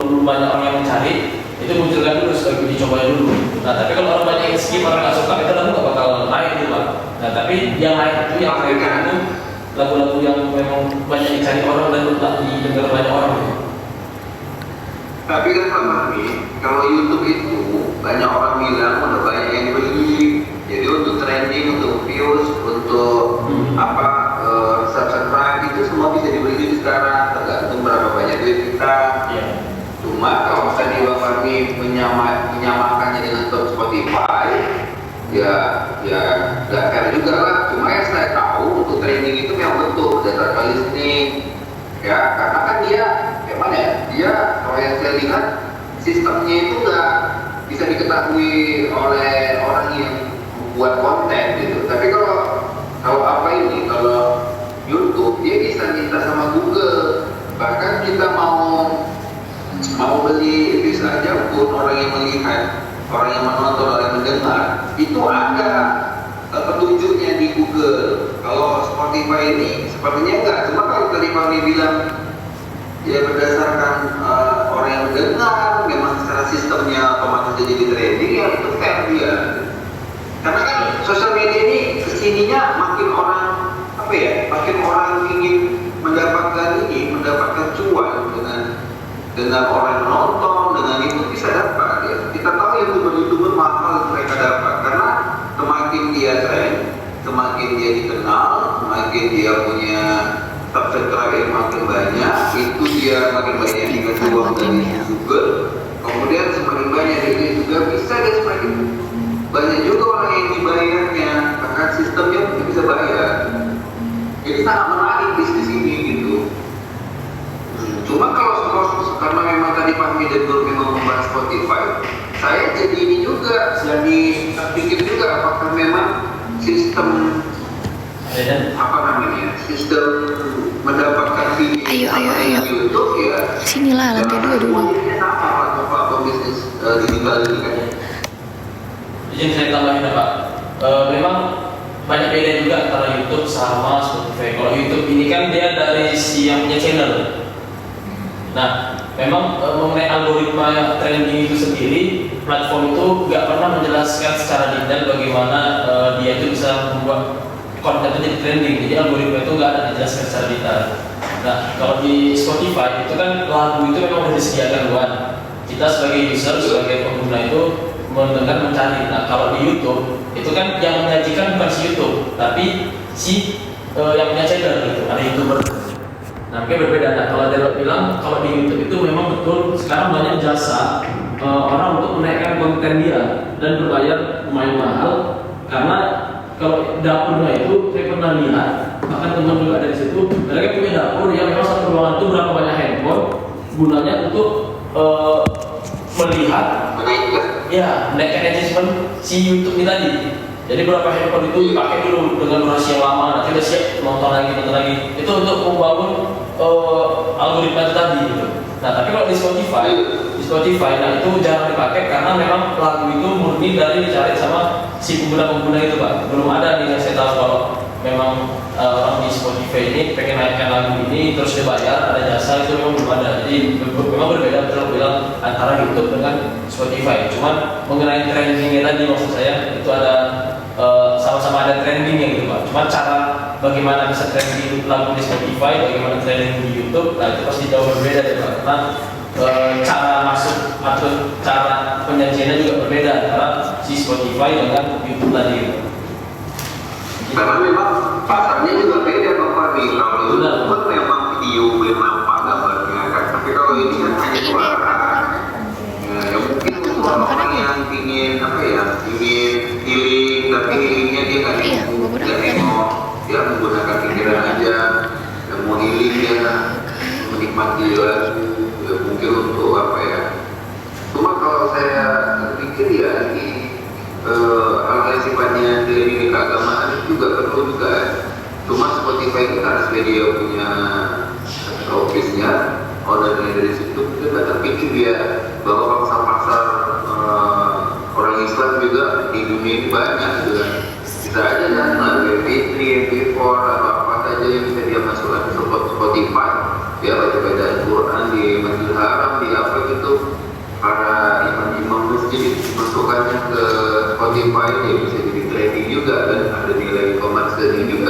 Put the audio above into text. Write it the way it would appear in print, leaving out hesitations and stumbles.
belum banyak orang yang mencari, itu munculkan dulu sebagai uji coba dulu. Nah tapi kalau orang banyak yang skip, orang nggak suka, itu lagu nggak bakal naik gitu Pak. Nah tapi yang naik itu yang mereka itu lagu-lagu yang memang banyak dicari orang dan didengar banyak orang gitu. Tapi kan Pak Mahmi, kalau YouTube itu banyak orang bilang udah banyak yang beli. Jadi untuk trending, untuk views, untuk subscribe itu semua bisa dibeli sekarang, tergantung berapa banyak duit kita. Yeah. Cuma kalau tadi Bang Mahmi menyamakannya dengan top Spotify, ya nggak fair juga lah. Cuma yang saya tahu untuk trending itu memang betul berdasarkan listening. Ya, karena kan dia gimana ya? Dia kalau yang saya lihat sistemnya itu nggak bisa diketahui oleh orang yang membuat konten gitu. Tapi kalau YouTube dia bisa minta sama Google. Bahkan kita mau beli views aja pun orang yang melihat, orang yang menonton, orang yang mendengar itu ada petunjuknya di Google. Kalau Spotify ini sepertinya enggak. Cuma kalau tadi Fahmi bilang ya berdasarkan orang yang mendengar, memang secara sistemnya otomatis jadi trending, ya itu fair dia. Karena kan sosial media ini kesininya makin orang makin orang ingin mendapatkan cuan dengan orang menonton, dengan itu bisa dapat ya. Kita tahu youtuber mahal mereka dapat karena semakin dia trend, semakin dia dikenal, semakin dia punya subscriber yang makin banyak, itu dia makin banyak yang dikasih uang dari Google. Kemudian semakin banyak dia juga bisa dia semakin banyak juga orang yang dibayarnya, bahkan sistemnya mungkin bisa bayar. Jadi sangat menarik bisnis ini gitu. Cuma kalau karena memang tadi Pak Mi dan Nur memang membahas Spotify, saya jadi ini juga, jadi pikir juga apakah memang sistem sistem mendapatkan video ayo. YouTube ya. Sinilah lantai 2 dulu. Sama atau bisnis digital ini kan. Izin saya tambahin Pak. Memang banyak beda juga antara YouTube sama Spotify. Kalau YouTube ini kan dia dari si yang punya channel. Nah, memang mengenai algoritma trending itu sendiri, platform itu nggak pernah menjelaskan secara detail bagaimana dia itu bisa membuat konten itu jadi trending. Jadi algoritma itu nggak ada dijelaskan secara detail. Nah, kalau di Spotify itu kan lagu itu memang sudah disediakan buat kita sebagai user, sebagai pengguna itu mendengar, mencari. Nah, kalau di YouTube itu kan yang menyajikan bukan si YouTube, tapi si yang punya channel gitu, ada YouTuber. Nah, mungkin berbeda. Nah, kalau dia bilang kalau di YouTube itu memang betul sekarang banyak jasa orang untuk menaikkan konten dia dan berbayar lumayan mahal, karena kalau dapurnya itu saya pernah lihat, bahkan teman juga ada di situ, mereka punya dapur yang memang satu ruangan itu berapa banyak handphone, gunanya untuk melihat ya menaikkan engagement si YouTube ini tadi. Jadi berapa handphone itu dipakai dulu dengan durasi yang lama, nanti udah siap nonton lagi. Itu untuk membangun algoritma itu tadi gitu. Nah tapi kalau di Spotify, nah itu jarang dipakai karena memang lagu itu murni dari dicari sama si pengguna itu Pak. Belum ada nih yang saya tahu kalau memang orang di Spotify ini pengen naikkan lagu ini terus dibayar, ada jasa, itu memang belum ada. Jadi memang berbeda bilang antara YouTube dengan Spotify. Cuman mengenai trendingnya tadi maksud saya itu ada sama-sama ada trendingnya gitu Pak. Cuma cara bagaimana bisa trending lagu di Spotify, bagaimana trending di YouTube, nah itu pasti jauh berbeda ya Pak. Karena cara masuk atau cara penyajiannya juga berbeda antara si Spotify dengan YouTube tadi. Karena memang pasarnya juga beda Pak Fahmi. Kalau YouTube kan memang video bernampak gambarnya kan, tapi kalau ini kan hanya suara. Ya mungkin untuk orang yang ingin healing, tapi healingnya dia nggak nengok, dia menggunakan pikiran aja, dan mau healing dia menikmati lagu, ya mungkin untuk Cuma kalau saya pikir ya ini hal-hal yang sifatnya dari keagamaan itu juga perlu juga. Cuma Spotify kita harus dia punya office-nya, ordernya dari situ, kita nggak terpikir dia bahwa pasar orang Islam juga di dunia ini banyak gitu kan. Bisa aja kan MP3, MP4 atau apa saja yang bisa dia masukkan ke Spotify, dia baca Al-Quran di Masjidil Haram, di apa gitu banyak ke Spotify, dia bisa jadi trending juga kan, ada nilai commerce juga